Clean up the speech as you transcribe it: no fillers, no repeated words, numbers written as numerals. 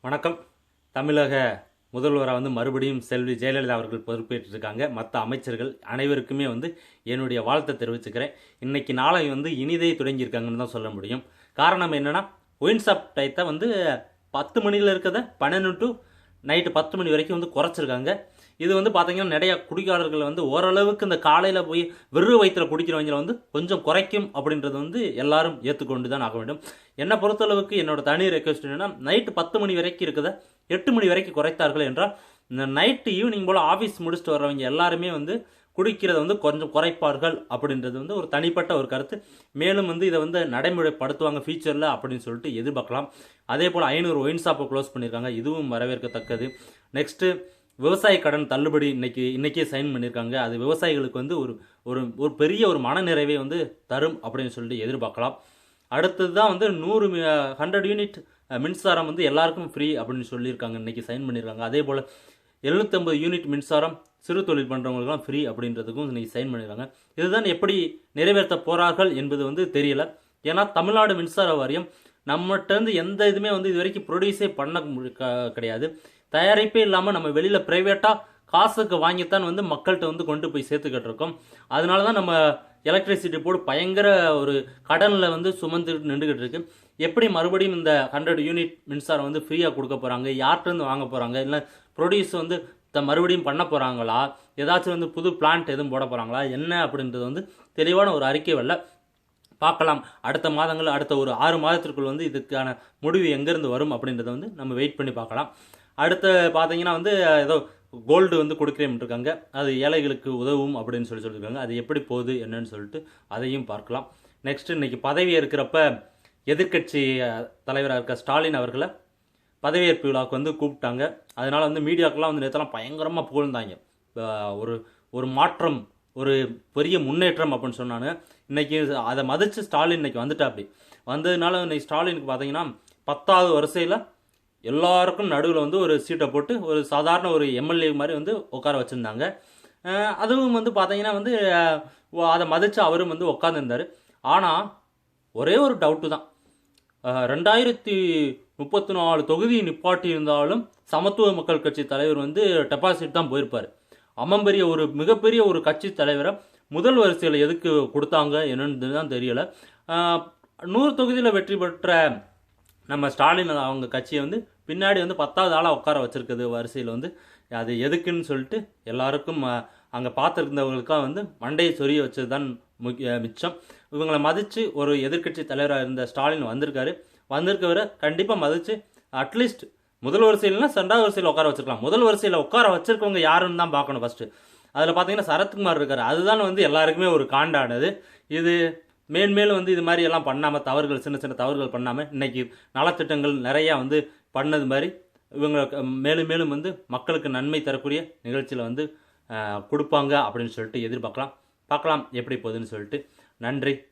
வணக்கம். தமிழக முதல்வராக மறுபடியும் செல்வி ஜெயலலிதா அவர்கள் பொறுப்பேற்றிருக்காங்க. மற்ற அமைச்சர்கள் அனைவருக்குமே என்னுடைய வாழ்த்தை தெரிவிச்சுக்கிறேன். இன்னைக்கு நாளை இனிதே தொடங்கியிருக்காங்கன்னு தான் சொல்ல முடியும். காரணம் என்னன்னா, ஒயின் ஷாப் டயத்தை 10 மணியில் இருக்கிறத 12 டு நைட்டு 10 மணி வரைக்கும் குறைச்சிருக்காங்க. இது பார்த்தீங்கன்னா நிறைய குடிகாரர்கள் ஓரளவுக்கு இந்த காலையில் போய் வெறும் வயிற்றில் குடிக்கிறவங்களை கொஞ்சம் குறைக்கும் அப்படின்றது எல்லாரும் ஏற்றுக்கொண்டு தான் ஆக வேண்டும். என்னை பொறுத்தளவுக்கு என்னோட தனி ரெக்வஸ்ட் என்னன்னா, நைட்டு 10 மணி வரைக்கும் இருக்கிறத 8 மணி வரைக்கும் குறைத்தார்கள் என்றால் இந்த நைட்டு ஈவினிங் போல் ஆஃபீஸ் முடிச்சுட்டு வர்றவங்க எல்லாருமே குடிக்கிறத கொஞ்சம் குறைப்பார்கள் அப்படின்றது ஒரு தனிப்பட்ட ஒரு கருத்து. மேலும் இதை நடைமுறைப்படுத்துவாங்க ஃபியூச்சரில் அப்படின்னு சொல்லிட்டு எதிர்பார்க்கலாம். அதே போல் 500 ஒயின் ஷாப்பை க்ளோஸ் பண்ணியிருக்காங்க. இதுவும் வரவேற்கத்தக்கது. நெக்ஸ்ட்டு விவசாய கடன் தள்ளுபடி இன்னைக்கே சைன் பண்ணியிருக்காங்க. அது விவசாயிகளுக்கு ஒரு ஒரு பெரிய ஒரு மனநிறைவை தரும் அப்படின்னு சொல்லிட்டு எதிர்பார்க்கலாம். அடுத்தது தான் 100 யூனிட் மின்சாரம் எல்லாருக்கும் ஃப்ரீ அப்படின்னு சொல்லியிருக்காங்க. இன்னைக்கு சைன் பண்ணியிருக்காங்க. அதே போல் 750 யூனிட் மின்சாரம் சிறு தொழில் பண்ணுறவங்களுக்குலாம் ஃப்ரீ அப்படின்றதுக்கும் இன்னைக்கு சைன் பண்ணியிருக்காங்க. இதுதான் எப்படி நிறைவேற்ற போகிறார்கள் என்பது தெரியல. ஏன்னா தமிழ்நாடு மின்சார வாரியம் நம்மகிட்ட எந்த இதுவுமே இது வரைக்கும் ப்ரொடியூஸே பண்ண கிடையாது. தயாரிப்பே இல்லாமல் நம்ம வெளியில் ப்ரைவேட்டாக காசுக்கு வாங்கித்தான் மக்கள்கிட்ட கொண்டு போய் சேர்த்துக்கிட்டு இருக்கோம். அதனால தான் நம்ம எலக்ட்ரிசிட்டி போர்டு பயங்கர ஒரு கடனில் சுமந்துக்கிட்டு நின்றுக்கிட்டு இருக்கு. எப்படி மறுபடியும் இந்த 100 யூனிட் மின்சாரம் ஃப்ரீயாக கொடுக்க போகிறாங்க, யார்கிட்டருந்து வாங்க போகிறாங்க, இல்லை ப்ரொடியூஸ் மறுபடியும் பண்ண போகிறாங்களா, ஏதாச்சும் புது பிளான்ட் எதுவும் போட போகிறாங்களா என்ன அப்படின்றது தெளிவான ஒரு அறிக்கை வரல. பார்க்கலாம். அடுத்த மாதங்கள் அடுத்த ஒரு 6 மாதத்திற்குள் இதுக்கான முடிவு எங்கேருந்து வரும் அப்படின்றத நம்ம வெயிட் பண்ணி பார்க்கலாம். அடுத்து பார்த்தீங்கன்னா ஏதோ கோல்டு கொடுக்குறேன் இருக்காங்க. அது ஏழைகளுக்கு உதவும் அப்படின்னு சொல்லியிருக்காங்க. அது எப்படி போகுது என்னன்னு சொல்லிட்டு அதையும் பார்க்கலாம். நெக்ஸ்ட் இன்னைக்கு பதவி இருக்கிறப்ப எதிர்கட்சி தலைவராக இருக்க ஸ்டாலின் அவர்களை பதவியேற்பு விழாவுக்கு கூப்பிட்டாங்க. அதனால மீடியாக்கெல்லாம் நேற்றெல்லாம் பயங்கரமாக புகழ்ந்தாங்க. ஒரு ஒரு மாற்றம், ஒரு பெரிய முன்னேற்றம் அப்படின்னு சொன்னாங்க. இன்னைக்கு அதை மதித்து ஸ்டாலின் இன்னைக்கு வந்துட்டா. அப்படி வந்ததுனால இன்னைக்கு ஸ்டாலினுக்கு பார்த்தீங்கன்னா 10வது வரிசையில் எல்லாருக்கும் நடுவில் ஒரு சீட்டை போட்டு ஒரு சாதாரண ஒரு எம்எல்ஏ மாதிரி உட்கார வச்சுருந்தாங்க. அதுவும் பார்த்தீங்கன்னா அதை மதித்து அவரும் உட்காந்துருந்தார். ஆனால் ஒரே ஒரு டவுட்டு தான், 2034 தொகுதி நிப்பாட்டி இருந்தாலும் சமத்துவ மக்கள் கட்சி தலைவர் டெபாசிட் தான் போயிருப்பார். அம்மம்பெரிய ஒரு மிகப்பெரிய ஒரு கட்சி தலைவரை முதல் வரிசையில் எதுக்கு கொடுத்தாங்க என்னன்னு தான் தெரியலை. 100 தொகுதியில் வெற்றி பெற்ற நம்ம ஸ்டாலின் அவங்க கட்சியை பின்னாடி 10வது ஆளாக உட்கார வச்சிருக்குது வரிசையில். அது எதுக்குன்னு சொல்லிட்டு எல்லாருக்கும் அங்கே பார்த்துருந்தவங்களுக்காக மண்டையை சொரிய வச்சது தான் மிச்சம். இவங்களை மதித்து ஒரு எதிர்கட்சி தலைவராக இருந்த ஸ்டாலின் வந்திருக்கவரை கண்டிப்பாக மதித்து அட்லீஸ்ட் முதல் வரிசையில்னா 2வது வரிசையில் உட்கார வச்சிருக்கலாம். முதல் வரிசையில் உட்கார வச்சிருக்கவங்க யாருன்னு தான் பார்க்கணும் ஃபர்ஸ்ட். அதில் பார்த்தீங்கன்னா சரத்குமார் இருக்கார். அதுதான் எல்லாருக்குமே ஒரு காண்டானது. இது மேன்மேலும் இது மாதிரி எல்லாம் பண்ணாமல் தவறுகள், சின்ன சின்ன தவறுகள் பண்ணாமல் இன்னைக்கு நலத்திட்டங்கள் நிறையா பண்ணது மாதிரி இவங்க மேலும் மேலும் மக்களுக்கு நன்மை தரக்கூடிய நிகழ்ச்சியில் கொடுப்பாங்க அப்படின்னு சொல்லிட்டு எதிர்பார்க்கலாம். பார்க்கலாம் எப்படி போகுதுன்னு சொல்லிட்டு. நன்றி.